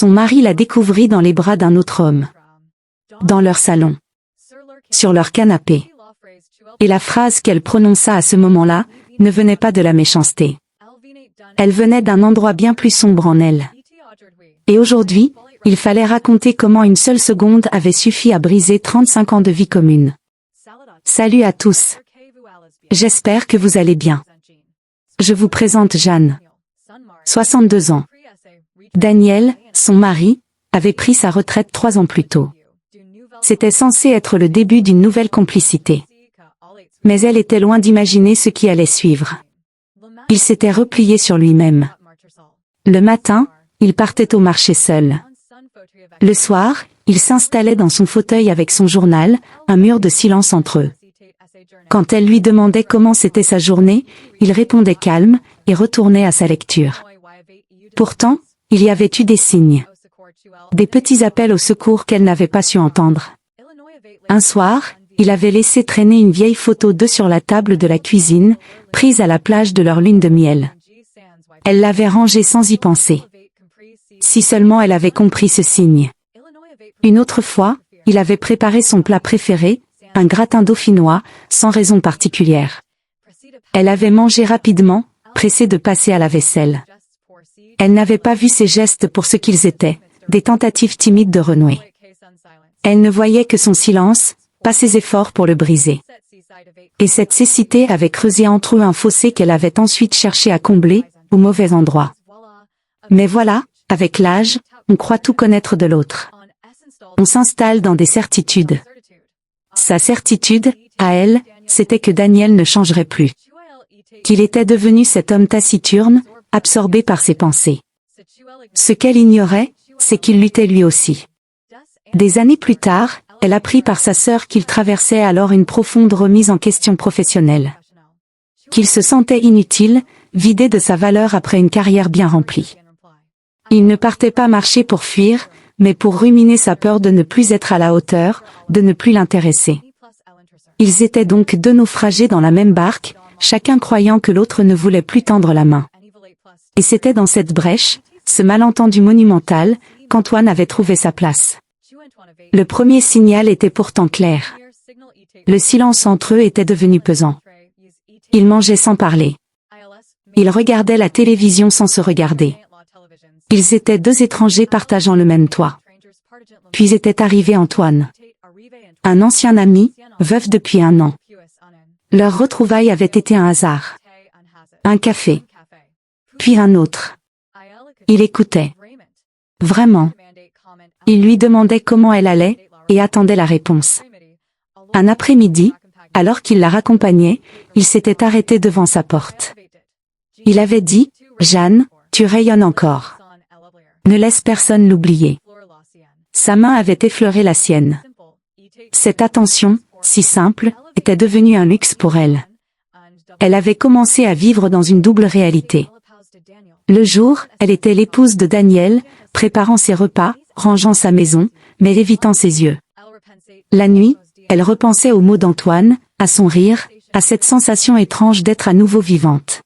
Son mari la découvrit dans les bras d'un autre homme. Dans leur salon. Sur leur canapé. Et la phrase qu'elle prononça à ce moment-là ne venait pas de la méchanceté. Elle venait d'un endroit bien plus sombre en elle. Et aujourd'hui, il fallait raconter comment une seule seconde avait suffi à briser 35 ans de vie commune. Salut à tous. J'espère que vous allez bien. Je vous présente Jeanne. 62 ans. Daniel, son mari, avait pris sa retraite 3 ans plus tôt. C'était censé être le début d'une nouvelle complicité. Mais elle était loin d'imaginer ce qui allait suivre. Il s'était replié sur lui-même. Le matin, il partait au marché seul. Le soir, il s'installait dans son fauteuil avec son journal, un mur de silence entre eux. Quand elle lui demandait comment c'était sa journée, il répondait calme et retournait à sa lecture. Pourtant, il y avait eu des signes. Des petits appels au secours qu'elle n'avait pas su entendre. Un soir, il avait laissé traîner une vieille photo d'eux sur la table de la cuisine, prise à la plage de leur lune de miel. Elle l'avait rangée sans y penser. Si seulement elle avait compris ce signe. Une autre fois, il avait préparé son plat préféré, un gratin dauphinois, sans raison particulière. Elle avait mangé rapidement, pressée de passer à la vaisselle. Elle n'avait pas vu ses gestes pour ce qu'ils étaient, des tentatives timides de renouer. Elle ne voyait que son silence, pas ses efforts pour le briser. Et cette cécité avait creusé entre eux un fossé qu'elle avait ensuite cherché à combler, au mauvais endroit. Mais voilà, avec l'âge, on croit tout connaître de l'autre. On s'installe dans des certitudes. Sa certitude, à elle, c'était que Daniel ne changerait plus. Qu'il était devenu cet homme taciturne, absorbé par ses pensées. Ce qu'elle ignorait, c'est qu'il luttait lui aussi. Des années plus tard, elle apprit par sa sœur qu'il traversait alors une profonde remise en question professionnelle. Qu'il se sentait inutile, vidé de sa valeur après une carrière bien remplie. Il ne partait pas marcher pour fuir, mais pour ruminer sa peur de ne plus être à la hauteur, de ne plus l'intéresser. Ils étaient donc deux naufragés dans la même barque, chacun croyant que l'autre ne voulait plus tendre la main. Et c'était dans cette brèche, ce malentendu monumental, qu'Antoine avait trouvé sa place. Le premier signal était pourtant clair. Le silence entre eux était devenu pesant. Ils mangeaient sans parler. Ils regardaient la télévision sans se regarder. Ils étaient deux étrangers partageant le même toit. Puis était arrivé Antoine. Un ancien ami, veuf depuis 1 an. Leur retrouvaille avait été un hasard. Un café. Puis un autre. Il écoutait. Vraiment. Il lui demandait comment elle allait, et attendait la réponse. Un après-midi, alors qu'il la raccompagnait, il s'était arrêté devant sa porte. Il avait dit, « Jeanne, tu rayonnes encore. Ne laisse personne l'oublier. » Sa main avait effleuré la sienne. Cette attention, si simple, était devenue un luxe pour elle. Elle avait commencé à vivre dans une double réalité. Le jour, elle était l'épouse de Daniel, préparant ses repas, rangeant sa maison, mais évitant ses yeux. La nuit, elle repensait aux mots d'Antoine, à son rire, à cette sensation étrange d'être à nouveau vivante.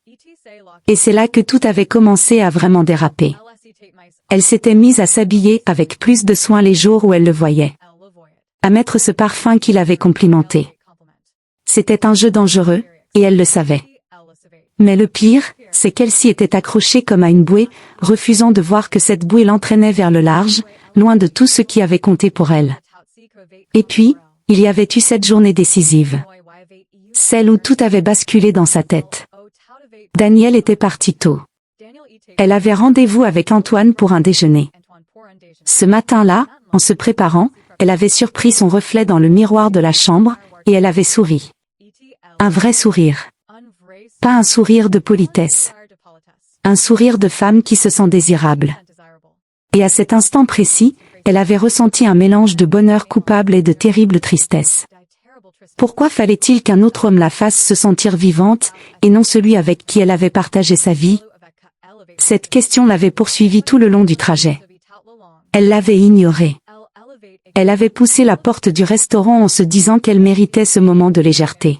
Et c'est là que tout avait commencé à vraiment déraper. Elle s'était mise à s'habiller avec plus de soin les jours où elle le voyait. À mettre ce parfum qui l'avait complimenté. C'était un jeu dangereux, et elle le savait. Mais le pire, c'est qu'elle s'y était accrochée comme à une bouée, refusant de voir que cette bouée l'entraînait vers le large, loin de tout ce qui avait compté pour elle. Et puis, il y avait eu cette journée décisive. Celle où tout avait basculé dans sa tête. Daniel était parti tôt. Elle avait rendez-vous avec Antoine pour un déjeuner. Ce matin-là, en se préparant, elle avait surpris son reflet dans le miroir de la chambre, et elle avait souri. Un vrai sourire. Pas un sourire de politesse. Un sourire de femme qui se sent désirable. Et à cet instant précis, elle avait ressenti un mélange de bonheur coupable et de terrible tristesse. Pourquoi fallait-il qu'un autre homme la fasse se sentir vivante, et non celui avec qui elle avait partagé sa vie? Cette question l'avait poursuivie tout le long du trajet. Elle l'avait ignorée. Elle avait poussé la porte du restaurant en se disant qu'elle méritait ce moment de légèreté.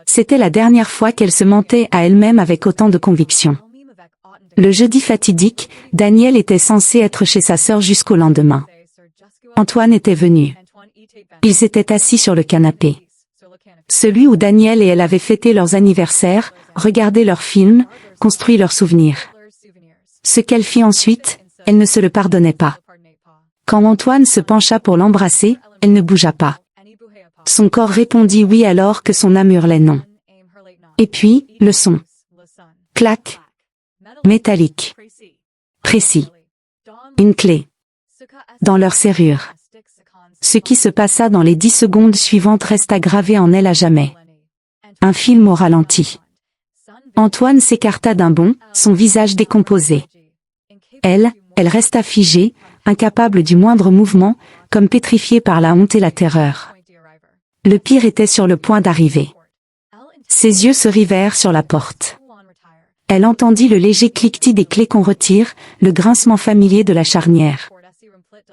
C'était la dernière fois qu'elle se mentait à elle-même avec autant de conviction. Le jeudi fatidique, Daniel était censé être chez sa sœur jusqu'au lendemain. Antoine était venu. Ils s'étaient assis sur le canapé. Celui où Daniel et elle avaient fêté leurs anniversaires, regardé leurs films, construit leurs souvenirs. Ce qu'elle fit ensuite, elle ne se le pardonnait pas. Quand Antoine se pencha pour l'embrasser, elle ne bougea pas. Son corps répondit oui alors que son âme hurlait non. Et puis, le son. Clac. Métallique. Précis. Une clé. Dans leur serrure. Ce qui se passa dans les 10 secondes suivantes resta gravé en elle à jamais. Un film au ralenti. Antoine s'écarta d'un bond, son visage décomposé. Elle resta figée, incapable du moindre mouvement, comme pétrifiée par la honte et la terreur. Le pire était sur le point d'arriver. Ses yeux se rivèrent sur la porte. Elle entendit le léger cliquetis des clés qu'on retire, le grincement familier de la charnière.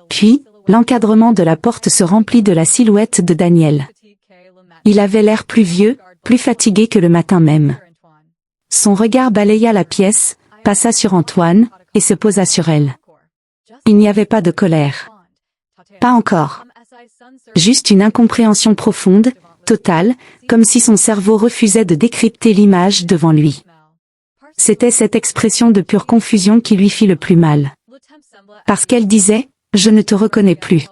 Puis, l'encadrement de la porte se remplit de la silhouette de Daniel. Il avait l'air plus vieux, plus fatigué que le matin même. Son regard balaya la pièce, passa sur Antoine, et se posa sur elle. Il n'y avait pas de colère. Pas encore. Juste une incompréhension profonde, totale, comme si son cerveau refusait de décrypter l'image devant lui. C'était cette expression de pure confusion qui lui fit le plus mal. Parce qu'elle disait, « Je ne te reconnais plus ».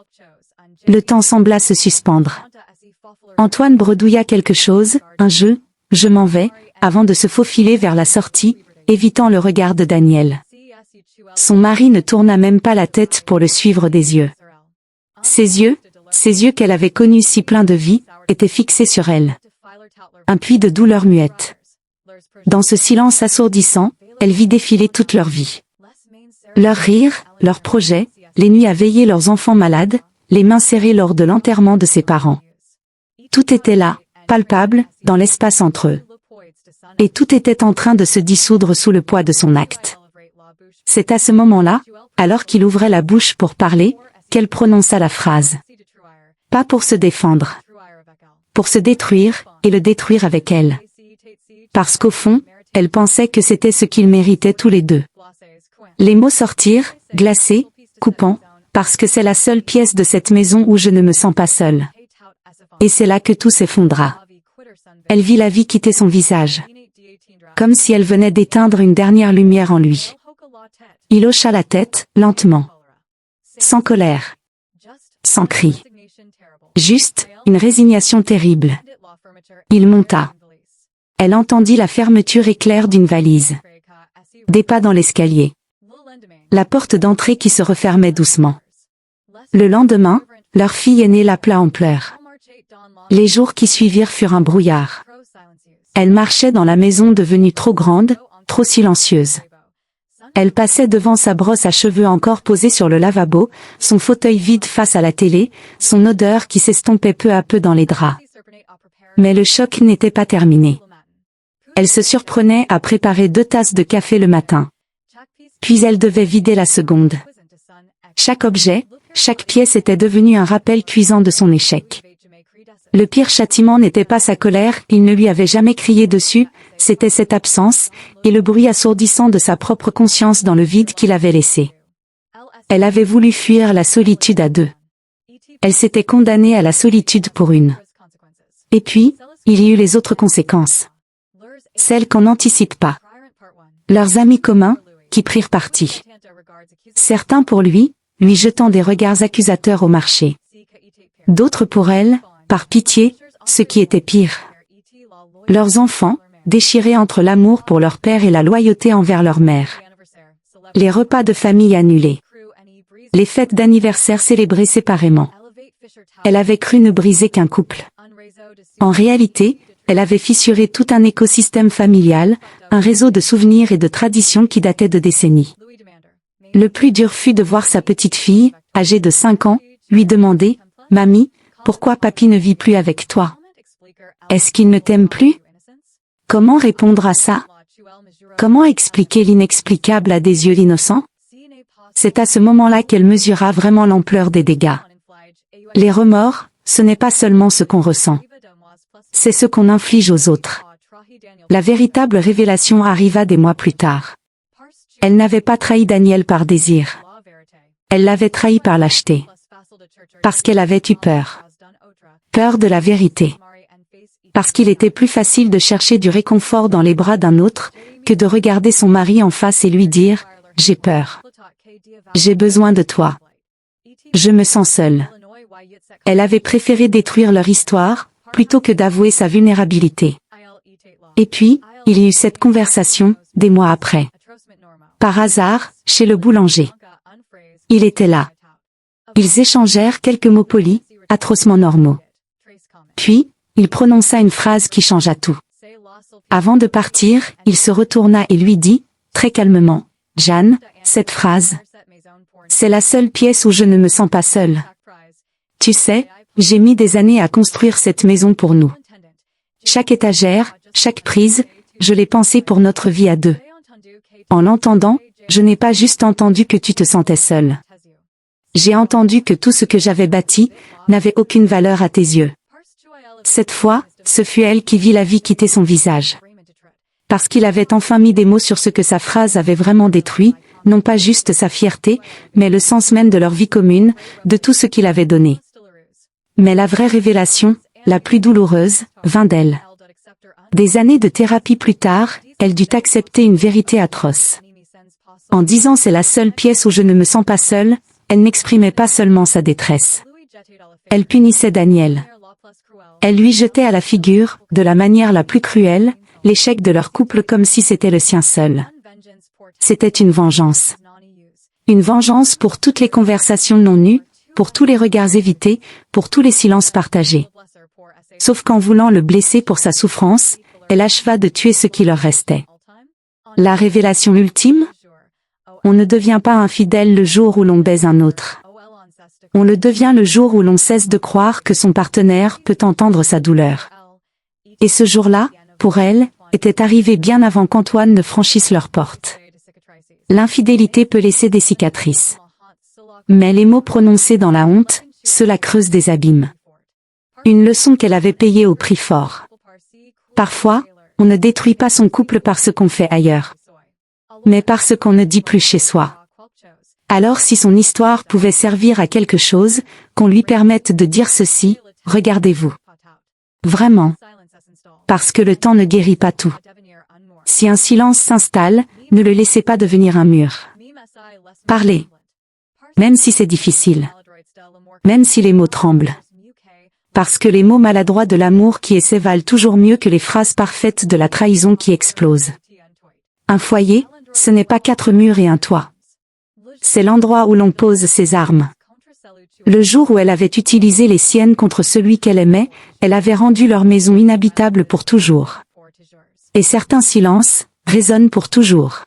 Le temps sembla se suspendre. Antoine bredouilla quelque chose, un jeu, « Je m'en vais », avant de se faufiler vers la sortie, évitant le regard de Daniel. Son mari ne tourna même pas la tête pour le suivre des yeux. Ses yeux qu'elle avait connus si pleins de vie, étaient fixés sur elle. Un puits de douleur muette. Dans ce silence assourdissant, elle vit défiler toute leur vie. Leurs rires, leurs projets, les nuits à veiller leurs enfants malades, les mains serrées lors de l'enterrement de ses parents. Tout était là, palpable, dans l'espace entre eux. Et tout était en train de se dissoudre sous le poids de son acte. C'est à ce moment-là, alors qu'il ouvrait la bouche pour parler, qu'elle prononça la phrase. Pas pour se défendre. Pour se détruire, et le détruire avec elle. Parce qu'au fond, elle pensait que c'était ce qu'ils méritaient tous les deux. Les mots sortirent, glacés, coupants, parce que c'est la seule pièce de cette maison où je ne me sens pas seule. Et c'est là que tout s'effondra. Elle vit la vie quitter son visage. Comme si elle venait d'éteindre une dernière lumière en lui. Il hocha la tête, lentement. Sans colère. Sans cri. Juste, une résignation terrible. Il monta. Elle entendit la fermeture éclair d'une valise. Des pas dans l'escalier. La porte d'entrée qui se refermait doucement. Le lendemain, leur fille aînée l'appela en pleurs. Les jours qui suivirent furent un brouillard. Elle marchait dans la maison devenue trop grande, trop silencieuse. Elle passait devant sa brosse à cheveux encore posée sur le lavabo, son fauteuil vide face à la télé, son odeur qui s'estompait peu à peu dans les draps. Mais le choc n'était pas terminé. Elle se surprenait à préparer 2 tasses de café le matin. Puis elle devait vider la seconde. Chaque objet, chaque pièce était devenue un rappel cuisant de son échec. Le pire châtiment n'était pas sa colère, il ne lui avait jamais crié dessus, c'était cette absence, et le bruit assourdissant de sa propre conscience dans le vide qu'il avait laissé. Elle avait voulu fuir la solitude à 2. Elle s'était condamnée à la solitude pour une. Et puis, il y eut les autres conséquences. Celles qu'on n'anticipe pas. Leurs amis communs, qui prirent parti. Certains pour lui jetant des regards accusateurs au marché. D'autres pour elle, par pitié, ce qui était pire. Leurs enfants, déchirés entre l'amour pour leur père et la loyauté envers leur mère. Les repas de famille annulés. Les fêtes d'anniversaire célébrées séparément. Elle avait cru ne briser qu'un couple. En réalité, elle avait fissuré tout un écosystème familial, un réseau de souvenirs et de traditions qui datait de décennies. Le plus dur fut de voir sa petite fille, âgée de 5 ans, lui demander « Mamie, pourquoi papy ne vit plus avec toi? Est-ce qu'il ne t'aime plus ?» Comment répondre à ça? Comment expliquer l'inexplicable à des yeux l'innocent? C'est à ce moment-là qu'elle mesura vraiment l'ampleur des dégâts. Les remords, ce n'est pas seulement ce qu'on ressent. C'est ce qu'on inflige aux autres. La véritable révélation arriva des mois plus tard. Elle n'avait pas trahi Daniel par désir. Elle l'avait trahi par lâcheté. Parce qu'elle avait eu peur. Peur de la vérité. Parce qu'il était plus facile de chercher du réconfort dans les bras d'un autre, que de regarder son mari en face et lui dire « J'ai peur. J'ai besoin de toi. Je me sens seule. » Elle avait préféré détruire leur histoire, plutôt que d'avouer sa vulnérabilité. Et puis, il y eut cette conversation, des mois après. Par hasard, chez le boulanger. Il était là. Ils échangèrent quelques mots polis, atrocement normaux. Puis, il prononça une phrase qui changea tout. Avant de partir, il se retourna et lui dit, très calmement, « Jeanne, cette phrase, c'est la seule pièce où je ne me sens pas seule. Tu sais, j'ai mis des années à construire cette maison pour nous. Chaque étagère, chaque prise, je l'ai pensée pour notre vie à deux. En l'entendant, je n'ai pas juste entendu que tu te sentais seule. J'ai entendu que tout ce que j'avais bâti n'avait aucune valeur à tes yeux. » Cette fois, ce fut elle qui vit la vie quitter son visage. Parce qu'il avait enfin mis des mots sur ce que sa phrase avait vraiment détruit, non pas juste sa fierté, mais le sens même de leur vie commune, de tout ce qu'il avait donné. Mais la vraie révélation, la plus douloureuse, vint d'elle. Des années de thérapie plus tard, elle dut accepter une vérité atroce. En disant c'est la seule pièce où je ne me sens pas seule, elle n'exprimait pas seulement sa détresse. Elle punissait Daniel. Elle lui jetait à la figure, de la manière la plus cruelle, l'échec de leur couple comme si c'était le sien seul. C'était une vengeance. Une vengeance pour toutes les conversations non nues, pour tous les regards évités, pour tous les silences partagés. Sauf qu'en voulant le blesser pour sa souffrance, elle acheva de tuer ce qui leur restait. La révélation ultime? On ne devient pas infidèle le jour où l'on baise un autre. On le devient le jour où l'on cesse de croire que son partenaire peut entendre sa douleur. Et ce jour-là, pour elle, était arrivé bien avant qu'Antoine ne franchisse leur porte. L'infidélité peut laisser des cicatrices. Mais les mots prononcés dans la honte, cela creuse des abîmes. Une leçon qu'elle avait payée au prix fort. Parfois, on ne détruit pas son couple parce qu'on fait ailleurs, mais parce qu'on ne dit plus chez soi. Alors si son histoire pouvait servir à quelque chose, qu'on lui permette de dire ceci, regardez-vous. Vraiment. Parce que le temps ne guérit pas tout. Si un silence s'installe, ne le laissez pas devenir un mur. Parlez. Même si c'est difficile. Même si les mots tremblent. Parce que les mots maladroits de l'amour qui essaie valent toujours mieux que les phrases parfaites de la trahison qui explose. Un foyer, ce n'est pas 4 murs et un toit. C'est l'endroit où l'on pose ses armes. Le jour où elle avait utilisé les siennes contre celui qu'elle aimait, elle avait rendu leur maison inhabitable pour toujours. Et certains silences résonnent pour toujours.